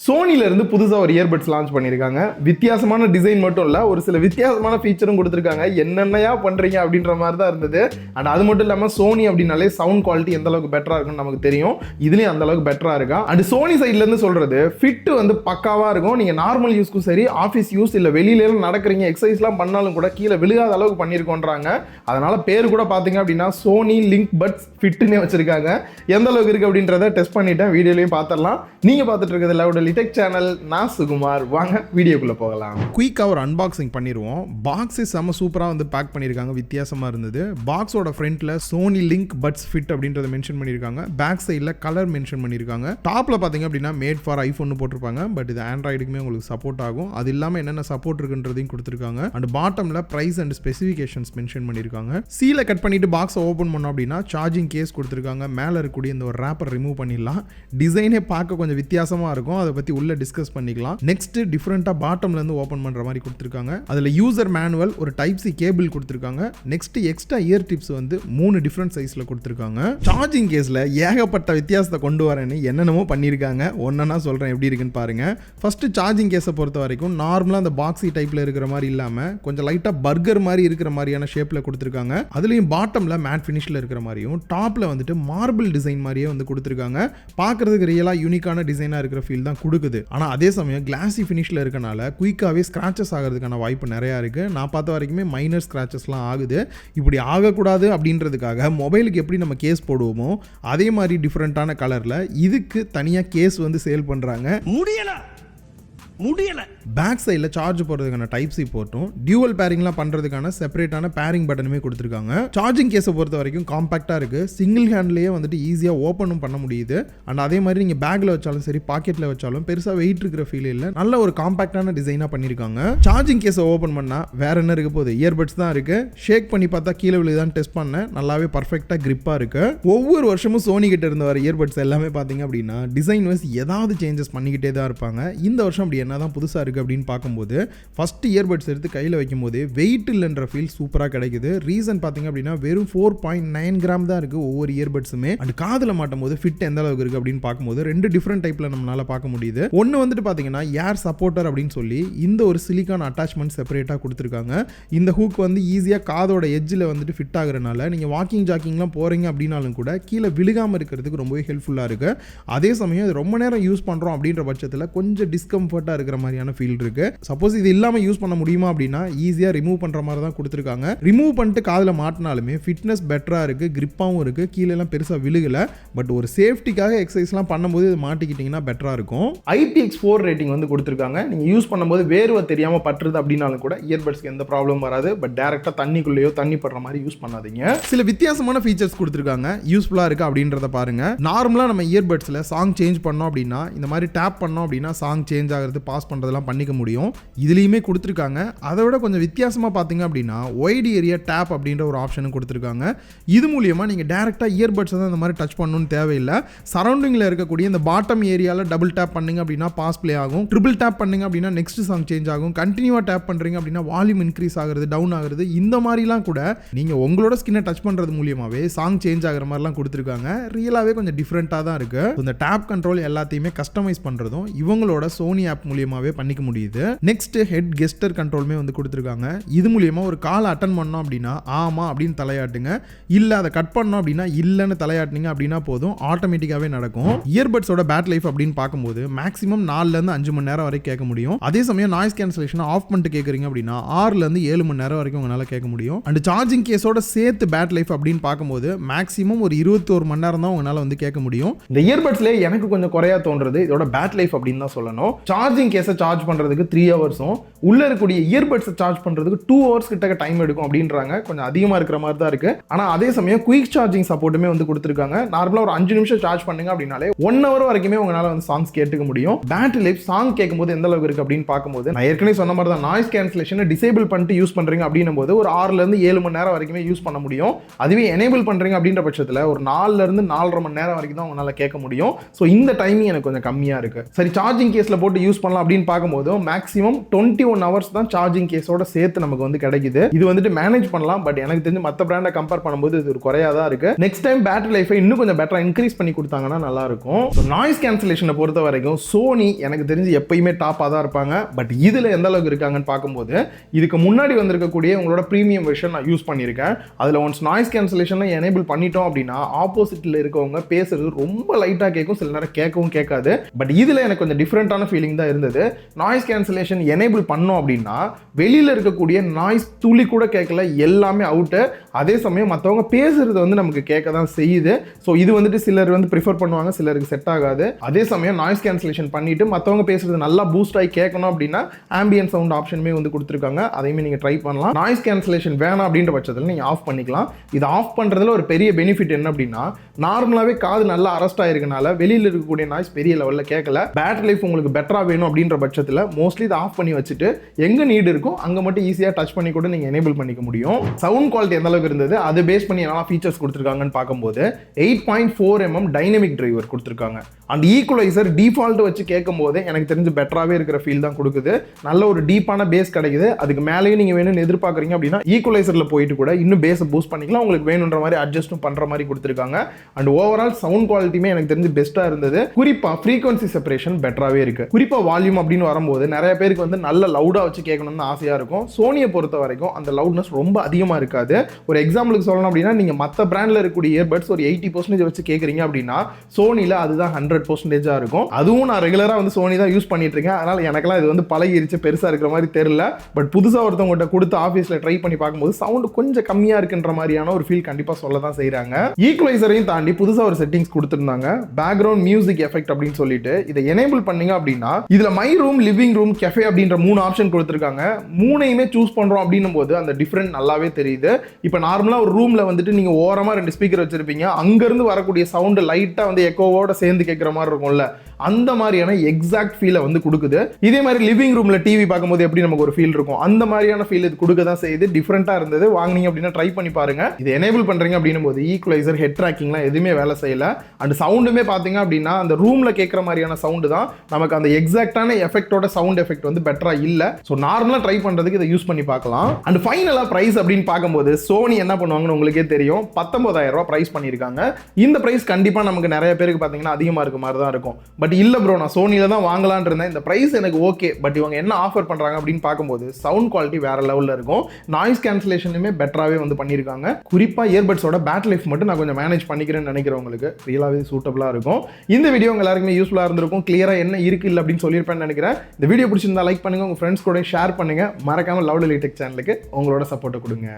சோனில இருந்து புதுசா ஒரு இயர்பட்ஸ் லான்ச் பண்ணிருக்காங்க. வித்தியாசமான டிசைன் மட்டும் இல்ல, ஒரு சில வித்தியாசமான ஃபீச்சரும் கொடுத்திருக்காங்க. என்னென்னயா பண்றீங்க அப்படின்ற மாதிரி தான் இருந்தது. அண்ட் அது மட்டும் இல்லாம சோனி அப்படினாலே சவுண்ட் குவாலிட்டி எந்த அளவுக்கு பெட்டரா இருக்குன்னு நமக்கு தெரியும். இதுலயும் அந்த அளவுக்கு பெட்டரா இருக்கா. அண்ட் சோனி சைடுல இருந்து சொல்றது ஃபிட் வந்து பக்காவா இருக்கும். நீங்க நார்மல் யூஸ்க்கும் சரி, ஆஃபீஸ் யூஸ் இல்ல வெளியில எல்லாம் நடக்கிறீங்க, எக்ஸசைஸ்லாம் பண்ணாலும் கூட கீழே விழுகாத அளவுக்கு பண்ணிருக்கோன்றாங்க. அதனால பேர் கூட பாத்தீங்க அப்படின்னா சோனி LinkBuds ஃபிட்னே வச்சிருக்காங்க. எந்த அளவுக்கு இருக்கு அப்படின்றத டெஸ்ட் பண்ணிட்டேன். வீடியோலயும் பார்த்துடலாம். நீங்க பார்த்துட்டு இருக்கிறது லவுட் டெக் சேனல். நான் சுகுமார். வாங்க வீடியோக்குள்ள போகலாம். குயிக்கா ஒரு அன்பாக்சிங் பண்ணிடுவோம். பாக்ஸ் செம்ம சூப்பரா வந்து பேக் பண்ணிருக்காங்க. வித்தியாசமா இருந்தது. பாக்ஸோட ஃப்ரண்ட்ல சோனி LinkBuds ஃபிட் அப்படின்றத மென்ஷன் பண்ணிருக்காங்க. பேக் சைடுல கலர் மென்ஷன் பண்ணிருக்காங்க. டாப்ல பாத்தீங்க அப்படின்னா மேட் ஃபார் ஐபோன் போட்டிருப்பாங்க. பட் இது ஆண்ட்ராய்டுக்குமே உங்களுக்கு சப்போர்ட் ஆகும். அது இல்லாம என்னென்ன சப்போர்ட் இருக்குன்றதையும் கொடுத்திருக்காங்க. அண்ட் பாட்டம்ல பிரைஸ் அண்ட் ஸ்பெசிஃபிகேஷன்ஸ் மென்ஷன் பண்ணிருக்காங்க. சீல கட் பண்ணிட்டு பாக்ஸை ஓபன் பண்ணோம் அப்படின்னா சார்ஜிங் கேஸ் கொடுத்திருக்காங்க. மேல இருக்கக்கூடிய இந்த ஒரு ரேப்பர் ரிமூவ் பண்ணிடலாம். டிசைனே பார்க்க கொஞ்சம் வித்தியாசமா இருக்கும். அதை பத்தி உள்ள டிஸ்கஸ் பண்ணிக்கலாம். நெக்ஸ்ட் டிஃபரெண்டா பாட்டம்ல இருந்து ஓபன் பண்ற மாதிரி கொடுத்திருக்காங்க. அதுல யூசர் மேனுவல், ஒரு டைப் சி கேபிள் கொடுத்திருக்காங்க. நெக்ஸ்ட் எக்ஸ்ட்ரா இயர் டிப்ஸ் வந்து 3 டிஃபரெண்ட் சைஸ்ல கொடுத்திருக்காங்க. சார்ஜிங் கேஸ்ல ஏகப்பட்ட வித்தியாசத்தை கொண்டு வரேன்னு என்னென்னமோ பண்ணிருக்காங்க. ஒன்னொன்னா சொல்றேன் எப்படி இருக்குன்னு பாருங்க. ஃபர்ஸ்ட் சார்ஜிங் கேஸை பொறுத்த வரைக்கும் நார்மலா அந்த பாக்ஸி டைப்ல இருக்கிற மாதிரி இல்லாம கொஞ்சம் லைட்டா பர்கர் மாதிரி இருக்கிற மாதிரியான ஷேப்ல கொடுத்திருக்காங்க. அதுலயும் பாட்டம்ல மேட் ஃபினிஷ்ல இருக்கிற மாதிரியும் டாப்ல வந்துட்டு மார்பிள் டிசைன் மாதிரியே வந்து கொடுத்திருக்காங்க. பார்க்கிறதுக்கு ரியலா யூனிக்கான டிசைனா இருக்கிற ஃபீல் தான் கொடுக்குது. ஆனா அதே சமயம் கிளாசி ஃபினிஷ்ல இருக்கனால குயிக்காவே ஸ்கிராச்சஸ் ஆகிறதுக்கான வாய்ப்பு நிறைய இருக்கு. நான் பார்த்த வரைக்குமே மைனர் ஸ்கிராச்சஸ்லாம் ஆகுது. இப்படி ஆகக்கூடாது அப்படின்றதுக்காக மொபைலுக்கு எப்படி நம்ம கேஸ் போடுவோமோ அதே மாதிரி டிஃப்ரெண்டான கலர்ல இதுக்கு தனியா கேஸ் வந்து சேல் பண்றாங்க. முடியல. பேக் சைடில் சார்ஜ் போடுறதுக்கான டைப் சி போர்ட்டும் டியூவல் பேரிங்லாம் பண்ணுறதுக்கான செப்பரேட்டான பேரிங் பட்டனுமே கொடுத்துருக்காங்க. சார்ஜிங் கேஸை பொறுத்த வரைக்கும் காம்பாக்டாக இருக்குது. சிங்கிள் ஹேண்ட்லேயே வந்துட்டு ஈஸியாக ஓப்பனும் பண்ண முடியுது. அண்ட் அதே மாதிரி நீங்கள் பேக்கில் வச்சாலும் சரி, பாக்கெட்டில் வச்சாலும் பெருசாக வெயிட் இருக்கிற ஃபீல் இல்லை. நல்ல ஒரு காம்பாக்டான டிசைனாக பண்ணியிருக்காங்க. சார்ஜிங் கேஸை ஓப்பன் பண்ணால் வேற என்ன இருக்க போகுது? இயர்பட்ஸ் தான் இருக்குது. ஷேக் பண்ணி பார்த்தா கீழே விழுதான் டெஸ்ட் பண்ணேன். நல்லாவே பர்ஃபெக்டாக கிரிப்பாக இருக்குது. ஒவ்வொரு வருஷமும் சோனி கிட்ட இருந்து வர இயர்பட்ஸ் எல்லாமே பார்த்தீங்க அப்படின்னா டிசைன் வைஸ் ஏதாவது சேஞ்சஸ் பண்ணிக்கிட்டே தான் இருப்பாங்க. இந்த வருஷம் அப்படி என்னதான் புதுசாக இருக்குது அப்படின்னு பார்க்கும்போது ஃபர்ஸ்ட் இயர்பட்ஸ் எடுத்து கையில் வைக்கும் போது வெயிட் இல்லைன்ற ஃபீல் சூப்பராக கிடைக்குது. ரீசன் பார்த்தீங்க அப்படின்னா வெறும் 4.9 கிராம் தான் இருக்குது ஒவ்வொரு இயர்பட்ஸுமே. அண்ட் காதில் மாட்டும் போது ஃபிட் எந்த அளவுக்கு இருக்குது அப்படின்னு பார்க்கும்போது 2 டிஃப்ரெண்ட் டைப்பில் நம்மளால பார்க்க முடியுது. ஒன்று வந்துட்டு பார்த்தீங்கன்னா ஏர் சப்போர்ட்டர் அப்படின்னு சொல்லி இந்த ஒரு சிலிக்கான் அட்டாச்மெண்ட் செப்பரேட்டாக கொடுத்துருக்காங்க. இந்த ஹூக் வந்து ஈஸியாக காதோட எட்ஜில் வந்துட்டு ஃபிட் ஆகுறதுனால நீங்கள் வாக்கிங் ஜாக்கிங்லாம் போகிறீங்க அப்படின்னாலும் கூட கீழே விழுகாமல் இருக்கிறதுக்கு ரொம்பவே ஹெல்ப்ஃபுல்லாக இருக்குது. அதே சமயம் இது ரொம்ப நேரம் யூஸ் பண்ணுறோம் அப்படின்ற பட்சத்தில் கொஞ்சம் டிஸ்கம்ஃபர்ட்டாக இருக்கிற மாதிரியான ஃபீல் இருக்கு. சப்போஸ் இது இல்லாம யூஸ் பண்ண முடியுமா அப்படின்னா ஈஸியா ரிமூவ் பண்ற மாதிரி தான் கொடுத்திருக்காங்க. ரிமூவ் பண்ணிட்டு காதுல மாட்டினாலுமே ஃபிட்னஸ் பெட்டரா இருக்கு, கிரிப்பாவும் இருக்கு, கீழே எல்லாம் பெருசா விழுகல. பட் ஒரு சேஃப்டிக்காக எக்ஸசைஸ்லாம் பண்ணும்போது இது மாட்டிக்கிட்டீங்கன்னா பெட்டரா இருக்கும். IPX4 ரேட்டிங் வந்து கொடுத்திருக்காங்க. நீங்க யூஸ் பண்ணும்போது வேர்வை தெரியாம பற்றுது அப்படின்னாலும் கூட இயர்பட்ஸ்க்கு எந்த ப்ராப்ளம் வராது. பட் டைரக்டா தண்ணிக்குள்ளேயோ தண்ணி படுற மாதிரி யூஸ் பண்ணாதீங்க. சில வித்தியாசமான ஃபீச்சர்ஸ் கொடுத்திருக்காங்க. யூஸ்ஃபுல்லா இருக்கு அப்படின்றத பாருங்க. நார்மலா நம்ம இயர்பட்ஸ்ல சாங் சேஞ்ச் பண்ணோம் அப்படின்னா இந்த மாதிரி டேப் பண்ணோம் அப்படின்னா சாங் சேஞ்ச் ஆகிறது, பாஸ் பண்றதெல்லாம் பண்ணிக்க முடியும். இதுலயுமே கொடுத்திருக்காங்க. அதை விட கொஞ்சம் வித்தியாசமா பாத்தீங்க அப்படின்னா வைட் ஏரியா டேப் அப்படின்ற ஒரு ஆப்ஷனும் கொடுத்திருக்காங்க. இது மூலமா நீங்க டைரக்டா இயர்பட்ஸ் தான் இந்த மாதிரி டச் பண்ணணும்னு தேவையில்லை. சரௌண்டிங்ல இருக்கக்கூடிய இந்த பாட்டம் ஏரியால டபுள் டேப் பண்ணீங்க அப்படின்னா பாஸ் ப்ளே ஆகும். ட்ரிபிள் டேப் பண்ணீங்க அப்படின்னா நெக்ஸ்ட் சாங் சேஞ்ச் ஆகும். கண்டினியூவா டேப் பண்றீங்க அப்படின்னா வால்யூம் இன்க்ரீஸ் ஆகுறது, டவுன் ஆகுறது, இந்த மாதிரிலாம் கூட நீங்க உங்களோட ஸ்கின்னை டச் பண்றது மூலமாவே சாங் சேஞ்ச் ஆகுற மாதிரிலாம் கொடுத்திருக்காங்க. ரியலாவே கொஞ்சம் டிஃபரெண்டா தான் இருக்கு. இந்த டேப் கண்ட்ரோல் எல்லாத்தையுமே கஸ்டமைஸ் பண்றதும் இவங்களோட சோனி ஆப் மூலமாவே பண்ணிக்க முடியுது. நெக்ஸ்ட் ஹெட் கெஸ்டர் கண்ட்ரோலுமே வந்து கொடுத்திருக்காங்க. இது மூலமா ஒரு கால் அட்டன் பண்ணோம் அப்படின்னா ஆமா அப்படின்னு தலையாட்டுங்க, இல்ல அதை கட் பண்ணோம் அப்படின்னா இல்லன்னு தலையாட்டுனீங்க அப்படின்னா போதும், ஆட்டோமேட்டிக்காவே நடக்கும். இயர்பட்ஸோட பேட்டரி லைஃப் அப்படின்னு பார்க்கும்போது மேக்ஸிமம் 4ல இருந்து 5 மணி நேரம் வரைக்கும் கேட்க முடியும். அதே சமயம் நாய்ஸ் கேன்சலேஷன் ஆஃப் பண்ணிட்டு கேட்குறீங்க அப்படின்னா 6ல இருந்து 7 மணி நேரம் வரைக்கும் உங்களால கேட்க முடியும். அண்ட் சார்ஜிங் கேஸோட சேர்த்து பேட்டரி லைஃப் அப்படின்னு பார்க்கும்போது மேக்ஸிமம் ஒரு 21 மணி நேரம் தான் உங்களால வந்து கேட்க முடியும். இந்த இயர்பட்ஸ்ல எனக்கு கொஞ்சம் குறையா தோன்றது இதோட பேட்டரி லைஃப் அப்படின்னு தான் சொல்லணும். சார்ஜிங் கேஸை சார்ஜ் பண்றதுக்கு 3 ஹவர்ஸும் உள்ள இருக்கக்கூடிய இயர்பட்ஸ் சார்ஜ் பண்றதுக்கு 2 ஹவர்ஸ் கிட்ட டைம் எடுக்கும் அப்படின்றாங்க. கொஞ்சம் அதிகமா இருக்கிற மாதிரி தான் இருக்கு. ஆனா அதே சமயம் குயிக் சார்ஜிங் சப்போர்ட்டுமே வந்து கொடுத்திருக்காங்க. நார்மலா ஒரு 5 நிமிஷம் சார்ஜ் பண்ணுங்க அப்படினாலே 1 ஹவர் வரைக்குமே உங்களால வந்து சாங்ஸ் கேட்டுக்க முடியும். பேட்டரி லைஃப் சாங் கேட்கும்போது எந்த அளவுக்கு இருக்கு அப்படின்னு பார்க்கும்போது நான் ஏற்கனவே சொன்ன மாதிரி தான் நாய்ஸ் கேன்சலேஷனை டிசேபிள் பண்ணிட்டு யூஸ் பண்றீங்க அப்படின்னும் போது ஒரு 6ல இருந்து 7 மணி நேரம் வரைக்குமே யூஸ் பண்ண முடியும். அதுவே எனேபிள் பண்றீங்க அப்படின்ற பட்சத்தில் ஒரு 4ல இருந்து 4.5 மணி நேரம் வரைக்கும் தான் உங்களால கேட்க முடியும். ஸோ இந்த டைமிங் எனக்கு கொஞ்சம் கம்மியா இருக்கு. சரி, சார்ஜிங் கேஸ்ல போட்டு யூஸ் பண்ணலாம் பண்ணலாம் அப்படின்னு பார்க்கும்போது மேக்ஸிமம் 21 ஹவர்ஸ் தான் சார்ஜிங் கேஸோட சேர்த்து நமக்கு வந்து கிடைக்குது. இது வந்துட்டு மேனேஜ் பண்ணலாம். பட் எனக்கு தெரிஞ்சு மற்ற பிராண்டை கம்பேர் பண்ணும்போது இது ஒரு குறையா தான் இருக்கு. நெக்ஸ்ட் டைம் பேட்டரி லைஃபை இன்னும் கொஞ்சம் பெட்டரா இன்க்ரீஸ் பண்ணி கொடுத்தாங்கன்னா நல்லா இருக்கும். நாய்ஸ் கேன்சலேஷனை பொறுத்த வரைக்கும் சோனி எனக்கு தெரிஞ்சு எப்பயுமே டாப்பாக தான் இருப்பாங்க. பட் இதுல எந்த அளவுக்கு இருக்காங்கன்னு பார்க்கும்போது இதுக்கு முன்னாடி வந்திருக்கக்கூடிய உங்களோட ப்ரீமியம் வெர்ஷன் நான் யூஸ் பண்ணியிருக்கேன். அதில் ஒன்ஸ் நாய்ஸ் கேன்சலேஷனை எனேபிள் பண்ணிட்டோம் அப்படின்னா ஆப்போசிட்ல இருக்கவங்க பேசுறது ரொம்ப லைட்டாக கேட்கும், சில நேரம் கேட்கவும் கேட்காது. பட் இதில் எனக்கு கொஞ்சம் டிஃப்ரெண்டான ஃபீலிங் தான் இருந்தது. நாய்ஸ் கேன்சலேஷன் எனேபிள் பண்ணோம் அப்படின்னா வெளியில் இருக்கக்கூடிய நாய்ஸ் துளி கூட கேட்கல, எல்லாமே அவுட்டு. அதே சமயம் மற்றவங்க பேசுறது வந்து நமக்கு கேட்க தான் செய்யுது. ஸோ இது வந்துட்டு சிலர் வந்து ப்ரிஃபர் பண்ணுவாங்க, சிலருக்கு செட் ஆகாது. அதே சமயம் நாய்ஸ் கேன்சலேஷன் பண்ணிட்டு மற்றவங்க பேசுறது நல்லா பூஸ்ட் ஆகி கேட்கணும் அப்படின்னா ஆம்பியன்ட் சவுண்ட் ஆப்ஷனுமே வந்து கொடுத்துருக்காங்க. அதையுமே நீங்கள் ட்ரை பண்ணலாம். நாய்ஸ் கேன்சலேஷன் வேணாம் அப்படின்ற பட்சத்தில் நீங்கள் ஆஃப் பண்ணிக்கலாம். இது ஆஃப் பண்ணுறதுல ஒரு பெரிய பெனிஃபிட் என்ன அப்படின்னா நார்மலாகவே காது நல்லா அரெஸ்ட் ஆயிருக்கனால வெளியில் இருக்கக்கூடிய நாய்ஸ் பெரிய லெவலில் கேட்கல. பேட்டரி லைஃப் உங்களுக்கு பெட்டராக வேணும் அப்படின்ற பட்சத்தில் மோஸ்ட்லி இதை ஆஃப் பண்ணி வச்சுட்டு எங்கே நீட் இருக்கும் அங்கே மட்டும் ஈஸியாக டச் பண்ணி கூட நீங்கள் எனேபிள் பண்ணிக்க முடியும். சவுண்ட் குவாலிட்டி எந்த அளவுக்கு இருந்தது அதை பேஸ் பண்ணி என்னெல்லாம் ஃபீச்சர்ஸ் கொடுத்துருக்காங்கன்னு பார்க்கும்போது 8.4mm டைனமிக் டிரைவர் கொடுத்துருக்காங்க. அண்ட் ஈக்குவலைசர் டிஃபால்ட் வச்சு கேட்கும் போது எனக்கு தெரிஞ்சு பெட்டராகவே இருக்கிற ஃபீல் தான் கொடுக்குது. நல்ல ஒரு டீப்பான பேஸ் கிடைக்குது. அதுக்கு மேலேயும் நீங்கள் வேணும்னு எதிர்பார்க்குறீங்க அப்படின்னா ஈக்குவலைசரில் போயிட்டு கூட இன்னும் பேஸை பூஸ்ட் பண்ணிக்கலாம். உங்களுக்கு வேணுன்ற மாதிரி அட்ஜஸ்ட்டும் பண்ணுற மாதிரி கொடுத்துருக்காங்க. அண்ட் ஓவரால் சவுண்ட் குவாலிட்டியுமே எனக்கு தெரிஞ்சு பெஸ்ட்டாக இருந்தது. குறிப்பாக ஃப்ரீக்வன்சி செப்பரேஷன் பெட்டராகவே இருக்குது. குறிப்பாக வால்யூம் அப்படின்னு வரும்போது நிறைய பேருக்கு வந்து நல்ல லவுடாக வச்சு கேட்கணும்னு ஆசையாக இருக்கும். சோனியை பொறுத்த வரைக்கும் அந்த லவுட்னஸ் ரொம்ப அதிகமாக இருக்காது. ஒரு எக்ஸாம்பிளுக்கு சொல்லணும் அப்படின்னா நீங்கள் மற்ற பிராண்டில் இருக்கக்கூடிய இயர்பட்ஸ் ஒரு 80% வச்சு கேட்குறீங்க அப்படின்னா சோனியில் அதுதான் 100% இருக்கும். அதுவும் நான் ரெகுலராக வந்து சோனி தான் யூஸ் பண்ணிட்டு இருக்கேன். அதனால் எனக்கெல்லாம் இது வந்து பழகிருச்சு, பெருசாக இருக்கிற மாதிரி தெரியல. பட் புதுசாக ஒருத்தவங்கள்ட்ட கொடுத்து ஆஃபீஸில் ட்ரை பண்ணி பார்க்கும்போது சவுண்டு கொஞ்சம் கம்மியாக இருக்குன்ற மாதிரியான ஒரு ஃபீல் கண்டிப்பாக சொல்ல தான் செய்கிறாங்க. ஈக்குவலைசரையும் தாண்டி புதுசாக ஒரு செட்டிங்ஸ் கொடுத்துருந்தாங்க, பேக்ரவுண்ட் மியூசிக் எஃபெக்ட் அப்படின்னு சொல்லிட்டு. இதை எனேபிள் பண்ணீங்க அப்படின்னா இதில் my room, living room, cafe அப்படின்ற 3 ஆப்ஷன் கொடுத்துருக்காங்க. மூணையுமே சூஸ் பண்ணுறோம் அப்படின்னும் போது அந்த டிஃப்ரெண்ட் நல்லாவே தெரியுது. இப்போ நார்மலாக ஒரு ரூமில் வந்துட்டு நீங்கள் ஓரமாக 2 ஸ்பீக்கர் வச்சிருப்பீங்க, அங்கேருந்து வரக்கூடிய சவுண்டு லைட்டாக வந்து எக்கோவோட சேர்ந்து கேட்குற மாதிரி இருக்கும்ல, அந்த மாதிரியான எக்ஸாக்ட் ஃபீலை வந்து கொடுக்குது. இதே மாதிரி லிவிங் ரூமில் டிவி பார்க்கும்போது எப்படி நமக்கு ஒரு ஃபீல் இருக்கும், அந்த மாதிரியான ஃபீல் இது கொடுக்க தான் செய்யுது. டிஃப்ரெண்ட்டாக இருந்தது. வாங்கினீங்க அப்படின்னா ட்ரை பண்ணி பாருங்க. இது எனேபிள் பண்ணுறீங்க அப்படின்னும் போது ஈக்குவலைசர், ஹெட் ட்ராக்கிங்லாம் எதுவுமே வேலை செய்யல. அண்ட் சவுண்டுமே பார்த்தீங்க அப்படின்னா அந்த ரூமில் கேட்குற மாதிரியான சவுண்டு தான், நமக்கு அந்த எக்ஸாக்டான எஃபெக்டோட சவுண்ட் எஃபெக்ட் வந்து பெட்டராக இல்லை. ஸோ நார்மலாக ட்ரை பண்ணுறதுக்கு இதை யூஸ் பண்ணி பார்க்கலாம். அண்ட் ஃபைனலாக ப்ரைஸ் அப்படின்னு பார்க்கும்போது சோனி என்ன பண்ணுவாங்கன்னு உங்களுக்கே தெரியும். 19,000 ரூபா ப்ரைஸ் பண்ணியிருக்காங்க. இந்த ப்ரைஸ் கண்டிப்பாக நமக்கு நிறைய பேருக்கு பார்த்தீங்கன்னா அதிகமாக இருக்க மாதிரி தான் இருக்கும். பட் இல்லை ப்ரோ, நான் சோனியில் தான் வாங்கலான் இருந்தேன், இந்த ப்ரைஸ் எனக்கு ஓகே, பட் இவங்க என்ன ஆஃபர் பண்ணுறாங்க அப்படின்னு பார்க்கும்போது சவுண்ட் குவாலிட்டி வேற லெவலில் இருக்கும். நாய்ஸ் கேன்சலேஷனுமே பெட்டராகவே வந்து பண்ணியிருக்காங்க. குறிப்பாக இயர்பட்ஸோட பேட்டரி லைஃப் மட்டும் நான் கொஞ்சம் மேனேஜ் பண்ணிக்கிறேன்னு நினைக்கிறவங்களுக்கு ரியலாகவே சூட்டபுளாக இருக்கும். இந்த வீடியோ உங்க எல்லாருக்குமே யூஸ்ஃபுல்லாக இருந்திருக்கும். கிளியராக என்ன இருக்கு இல்லை அப்படின்னு சொல்லியிருப்பேன்னு நினைக்கிறேன். இந்த வீடியோ பிடிச்சிருந்தா லைக் பண்ணுங்க, உங்கள் ஃப்ரெண்ட்ஸ் கூட ஷேர் பண்ணுங்க. மறக்காம லவ்லி டெக் சேனலுக்கு உங்களோட சப்போர்ட்டை கொடுங்க.